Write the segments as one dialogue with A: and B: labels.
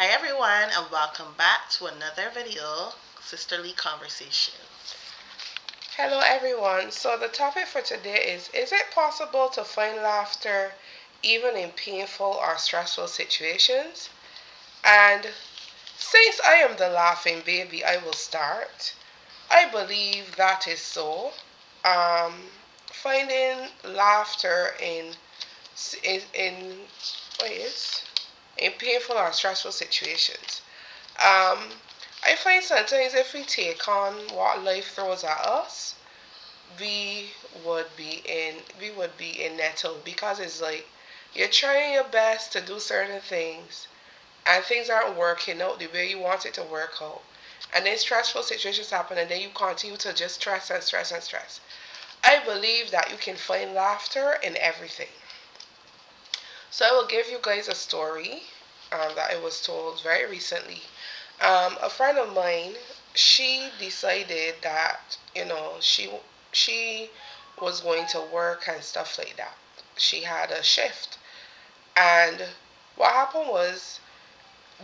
A: Hi everyone and welcome back to another video, Sisterly Conversations.
B: Hello, everyone. So, the topic for today is it possible to find laughter even in painful or stressful situations? And since I am the laughing baby, I will start. I believe that is so. Um, Finding laughter in what is in painful or stressful situations. Um, I find sometimes if we take on what life throws at us, we would be in nettle because it's like you're trying your best to do certain things and things aren't working out the way you want it to work out. And then stressful situations happen and then you continue to just stress and stress and stress. I believe that you can find laughter in everything. So I will give you guys a story that I was told very recently. A friend of mine, she decided that she was going to work and stuff like that. She had a shift, and what happened was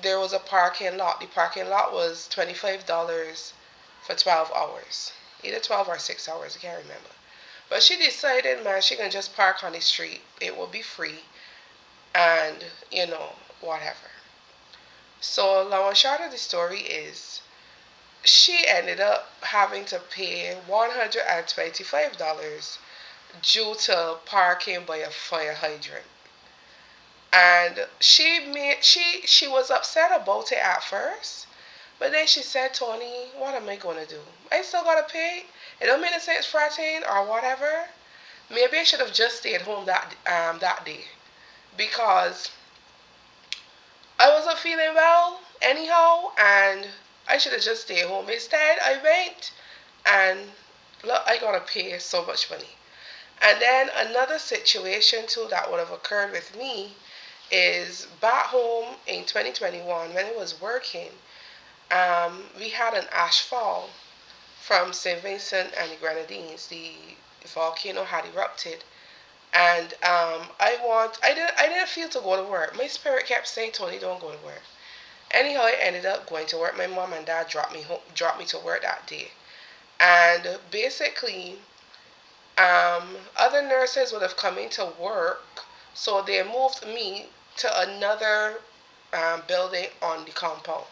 B: there was a parking lot. The parking lot was $25 for 12 hours, either 12 or 6 hours. I can't remember. But she decided, man, she can just park on the street. It will be free, and whatever. So long and short of the story is she ended up having to pay $125 due to parking by a fire hydrant. And she was upset about it at first, but then she said, Tony, what am I gonna do? I still gotta pay. It don't make any sense fretting or whatever. Maybe I should have just stayed home that day because I wasn't feeling well anyhow, and I should have just stayed home. Instead, I went and look, I gotta pay so much money. And then another situation too that would have occurred with me is back home in 2021 when I was working. We had an ash fall from St. Vincent and the Grenadines. The volcano had erupted, and I didn't feel to go to work. My spirit kept saying, Tony, don't go to work. Anyhow, I ended up going to work. My mom and dad dropped me to work that day, and basically, other nurses would have come into work, so they moved me to another building on the compound.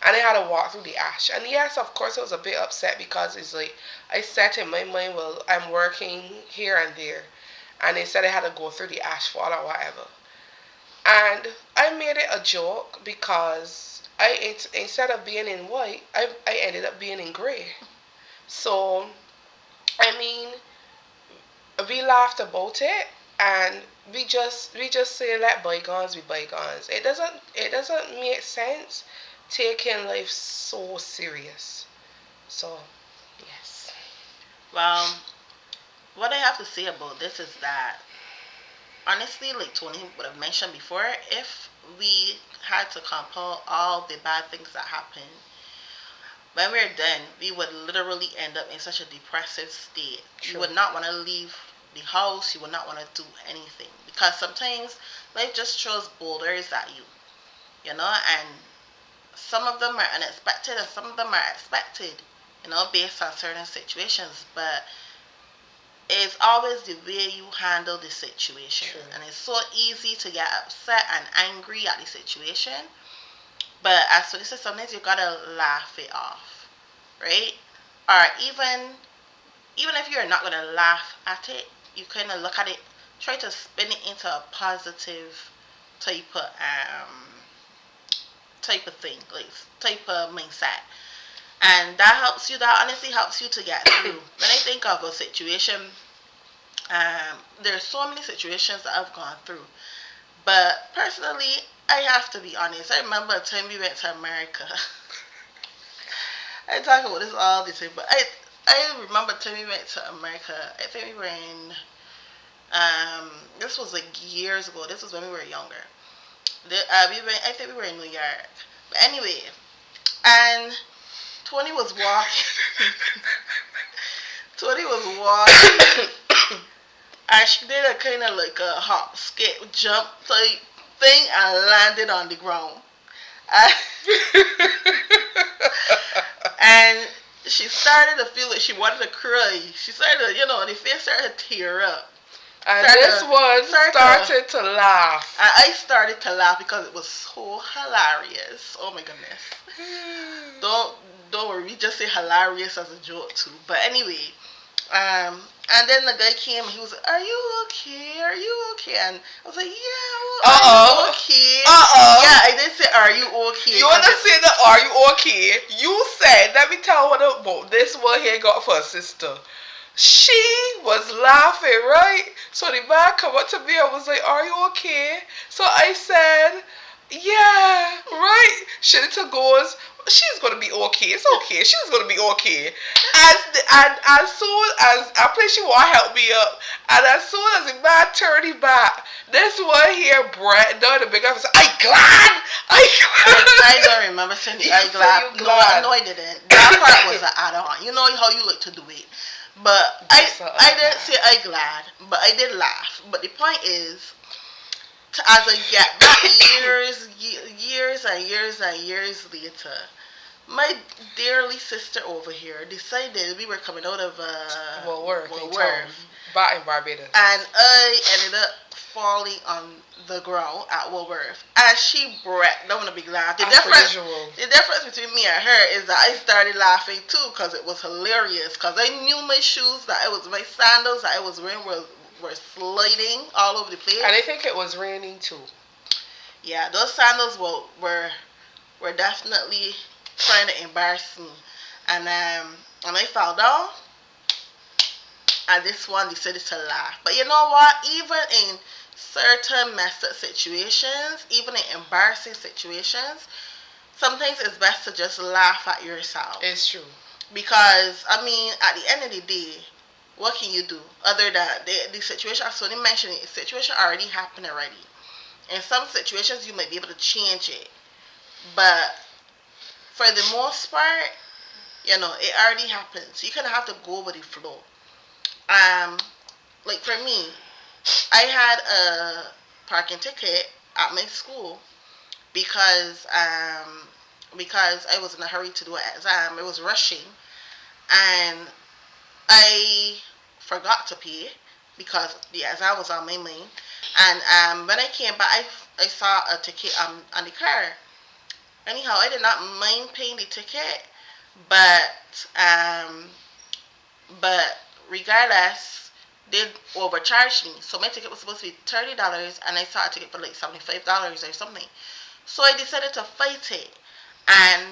B: And I had to walk through the ash. And yes, of course, I was a bit upset because it's like I said in my mind, well, I'm working here and there. And they said I had to go through the ash fall or whatever. And I made it a joke because instead of being in white, I ended up being in gray. So, I mean, we laughed about it and we just say let bygones be bygones. It doesn't make sense taking life so serious. So yes.
A: Well, what I have to say about this is that honestly, like Tony would have mentioned before, if we had to compile all the bad things that happen, when we're done, we would literally end up in such a depressive state. You
B: True.
A: would not want to leave the house, you would not want to do anything because sometimes life just throws boulders at you, and some of them are unexpected and some of them are expected, based on certain situations. But it's always the way you handle the situation.
B: True.
A: And it's so easy to get upset and angry at the situation. But as Tony said, sometimes you gotta laugh it off, right? Or even if you're not gonna laugh at it, you kind of look at it, try to spin it into a positive type of type of thing, like type of mindset. And that helps you. That honestly helps you to get through. When I think of a situation, there's so many situations that I've gone through. But personally, I have to be honest. I remember a time we went to America. I talk about this all the time, but I remember a time we went to America. I think we were in this was like years ago. This was when we were younger. We went. I think we were in New York. But anyway, and Tony was walking. Tony was walking. And she did a kind of like a hop, skip, jump type thing and landed on the ground. Uh, and she started to feel like she wanted to cry. She started to, the face started to tear up.
B: And
A: Started
B: this
A: to,
B: one
A: started to,
B: started to laugh.
A: I started to laugh because it was so hilarious. Oh my goodness. Don't don't worry, we just say hilarious as a joke too. But anyway, and then the guy came. He was like, "Are you okay? Are you okay?" And I was like, "Yeah, well,
B: Uh
A: are you
B: oh.
A: okay?" Yeah,
B: Uh
A: I did say, "Are you okay?"
B: You
A: Because
B: understand that? Are you okay? You said, let me tell what about this one here got for a sister. She was laughing, right? So the man come up to me and was like, "Are you okay?" So I said, "Yeah, right." Shanita goes, "She's gonna be okay. It's okay. She's gonna be okay." And as soon as I play, she want to help me up, and as soon as the man turned his back, this one here, Brett, done the big officer. I glad,
A: I don't remember saying the
B: You
A: I
B: say
A: glad.
B: you
A: No,
B: glad.
A: no, I didn't. That part was an add-on. You know how you like to do it. But
B: Just a
A: I didn't
B: glad.
A: say I glad, but I did laugh. But the point is, as I get back years and years and years later, my dearly sister over here decided we were coming out of
B: Well, work in town,
A: Woolworth,
B: back in Barbados.
A: and I ended up falling on the ground at Woolworth, and she broke down a big laugh.
B: As per usual.
A: The difference between me and her is that I started laughing too because it was hilarious. Because I knew my shoes, that it was my sandals that I was wearing were sliding all over the place.
B: And I think it was raining too.
A: Yeah, those sandals were definitely trying to embarrass me, and I fell down, and this one decided to laugh. But you know what? Even in certain messed up situations, even in embarrassing situations, sometimes it's best to just laugh at yourself.
B: It's true.
A: Because I mean, at the end of the day, what can you do other than the situation? So they mentioned it. The situation already happened already. In some situations, you might be able to change it, but for the most part, it already happened. So you kind of have to go with the flow. Um, like for me, I had a parking ticket at my school because I was in a hurry to do an exam. I was rushing, and I forgot to pay because the exam was on my mind. And when I came back, I saw a ticket on the car. Anyhow, I did not mind paying the ticket, but but regardless, they overcharged me. So my ticket was supposed to be $30, and I saw a ticket for like $75 or something. So I decided to fight it, and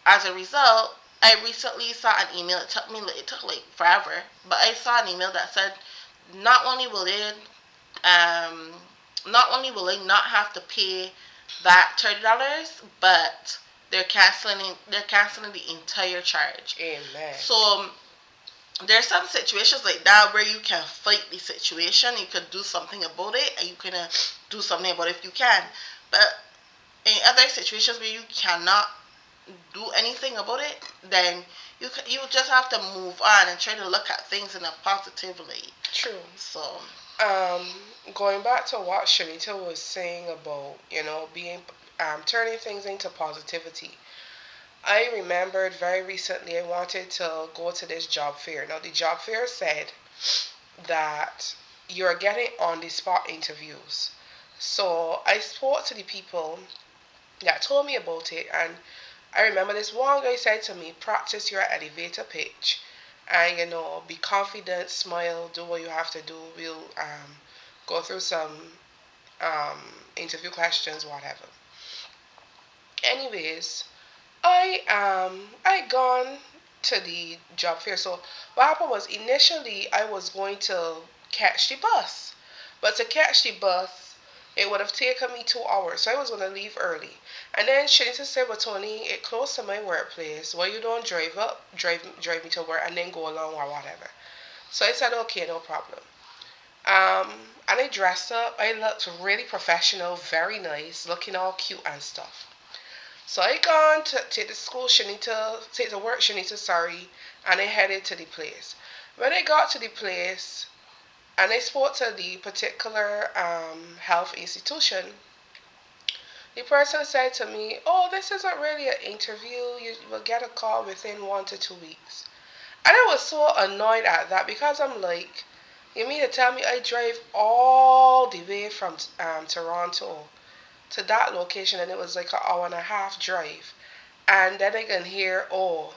A: as a result, I recently saw an email. It took like forever, but I saw an email that said not only will they um not only will I not have to pay that $30, but they're canceling the entire charge.
B: Amen.
A: So there's some situations like that where you can fight the situation. You can do something about it, and you can do something about it if you can. But in other situations where you cannot do anything about it, then you just have to move on and try to look at things in a positive light.
B: True.
A: So
B: Um, Going back to what Shanita was saying about, being turning things into positivity. I remembered very recently I wanted to go to this job fair. Now the job fair said that you're getting on the spot interviews. So I spoke to the people that told me about it, and I remember this one guy said to me, practice your elevator pitch and be confident, smile, do what you have to do. We'll go through some um, interview questions, whatever. Anyways, I gone to the job fair. So what happened was initially I was going to catch the bus, but to catch the bus it would have taken me 2 hours. So I was gonna leave early. And then Shanita said, "Well, Tony, it close to my workplace. Why you don't drive me to work and then go along or whatever?" So I said, "Okay, no problem." And I dressed up. I looked really professional, very nice, looking all cute and stuff. So I gone to take the school, Shanita, take the work, Shanita, sorry, and I headed to the place. When I got to the place and I spoke to the particular health institution, The person said to me, "Oh, this isn't really an interview. You will get a call within 1 to 2 weeks." And I was so annoyed at that because I'm like, you mean to tell me I drive all the way from Toronto to that location and it was like an hour and a half drive, and then I can hear, oh,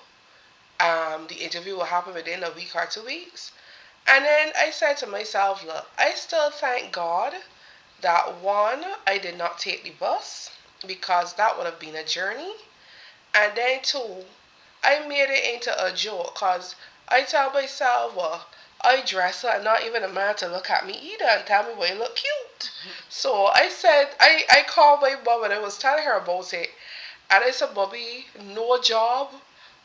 B: the interview will happen within a week or 2 weeks. And then I said to myself, look, I still thank God that one, I did not take the bus because that would have been a journey. And then two, I made it into a joke because I tell myself, well, I dress so I'm not even a man to look at me either and tell me, well, you look cute. So I said, I called my mom and I was telling her about it. And I said, Bobby, no job,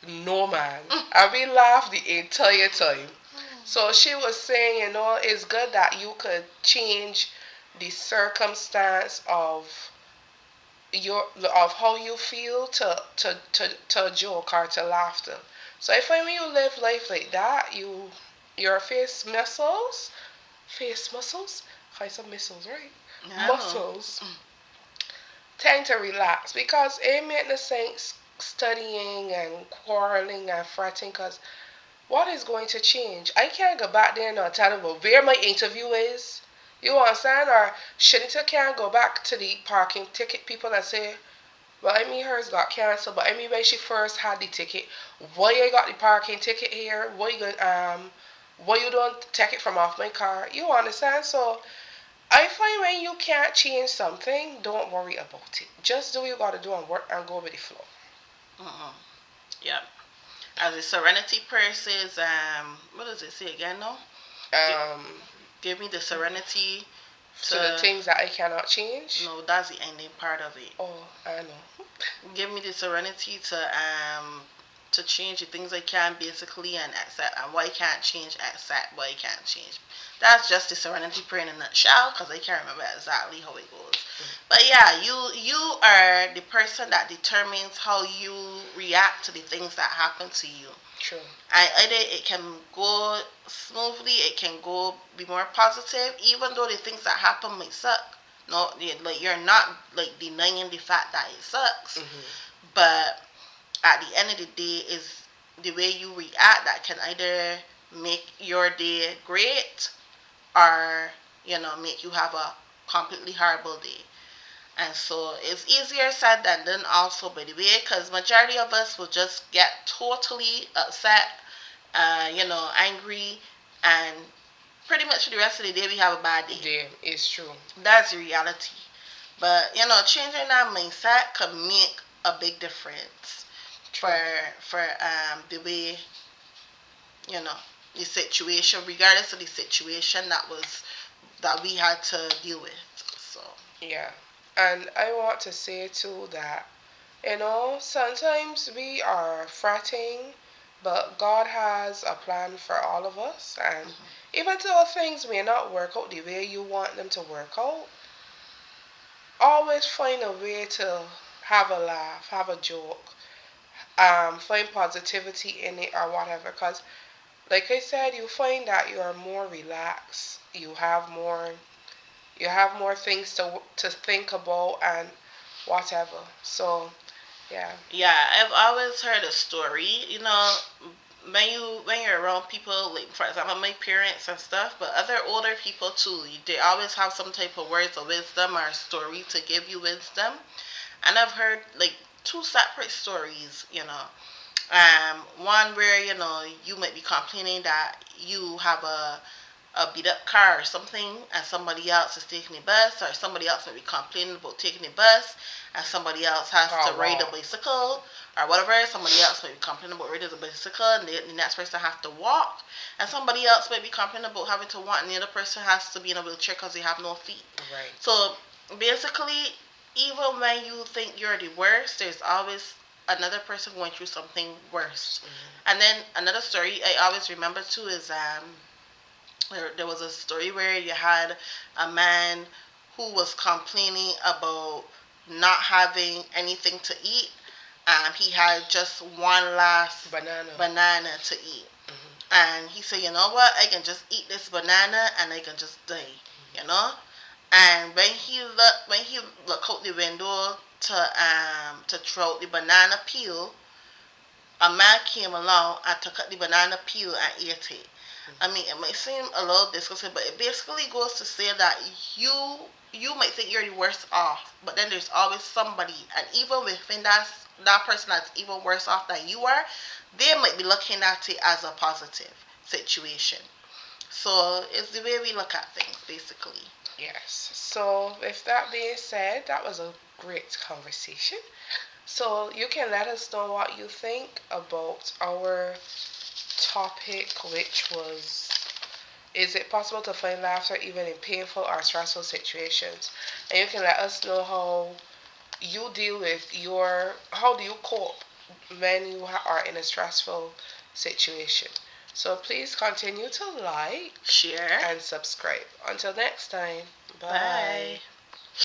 B: no man. And we laughed the entire time. So she was saying, it's good that you could change the circumstance of how you feel to joke or to laughter. So I find when you live life like that, your face muscles, I said missiles, right?
A: I know.
B: Muscles tend to relax because it make no sense studying and quarreling and fretting because what is going to change? I can't go back there and tell them well, where my interview is. You understand? Or Shanita can't go back to the parking ticket people and say, well, I mean, hers got canceled, but I mean, when she first had the ticket, why I got the parking ticket here? Why you don't take it from off my car? You understand? So I find when you can't change something, don't worry about it. Just do what you gotta do and work and go with the flow.
A: Mm-mm. Yeah. As a serenity prayer says, what does it say again? No, Gi-
B: Um,
A: give me the serenity
B: to the
A: to.
B: things that I cannot change.
A: No, that's the ending part of it.
B: Oh, I know.
A: Give me the serenity to change the things I can basically and accept, and what I can't change, accept what I can't change. That's just the serenity prayer in a nutshell because I can't remember exactly how it goes. But yeah, you are the person that determines how you react to the things that happen to you.
B: True.
A: And either it can go smoothly, it can go be more positive, even though the things that happen may suck. No, like you're not like denying the fact that it sucks, but at the end of the day, is the way you react that can either make your day great or make you have a completely horrible day. And so it's easier said than done also by the way, because majority of us will just get totally upset, angry, and pretty much for the rest of the day we have a bad day.
B: Yeah, it's true.
A: That's the reality. But changing that mindset can make a big difference
B: True.
A: for the way you know the situation, regardless of the situation that we had to deal with. So
B: Yeah. And I want to say too that, sometimes we are fretting, but God has a plan for all of us. And even though things may not work out the way you want them to work out, always find a way to have a laugh, have a joke, find positivity in it or whatever. Because, like I said, you find that you are more relaxed. You have more things to think about and whatever. So yeah.
A: yeah, I've always heard a story. When you're around people, like for example my parents and stuff, but other older people too, they always have some type of words of wisdom or story to give you wisdom. And I've heard like two separate stories. One where you might be complaining that you have a beat up car or something, and somebody else is taking the bus, or somebody else might be complaining about taking the bus, and somebody else has to
B: Oh
A: ride
B: wow.
A: a bicycle or whatever. Somebody else might be complaining about riding a bicycle, and the next person has to walk, and somebody else might be complaining about having to walk, and the other person has to be in a wheelchair because they have no feet.
B: Right.
A: So basically, even when you think you're the worst, there's always another person going through something worse. And then another story I always remember too is there was a story where you had a man who was complaining about not having anything to eat. He had just one last
B: Banana.
A: banana to eat. And he said, you know what? I can just eat this banana and I can just die. You know? And when he look out the window to throw out the banana peel, a man came along and took out the banana peel and ate it. I mean, it might seem a little disgusting, but it basically goes to say that you might think you're the worst off, but then there's always somebody, and even within that person that's even worse off than you are, they might be looking at it as a positive situation. So it's the way we look at things, basically.
B: Yes. So, with that being said, that was a great conversation. So, you can let us know what you think about our topic, which was, is it possible to find laughter even in painful or stressful situations? And you can let us know how you deal with how do you cope when you are in a stressful situation. So please continue to like
A: Share.
B: and subscribe. Until next time, bye.
A: Bye.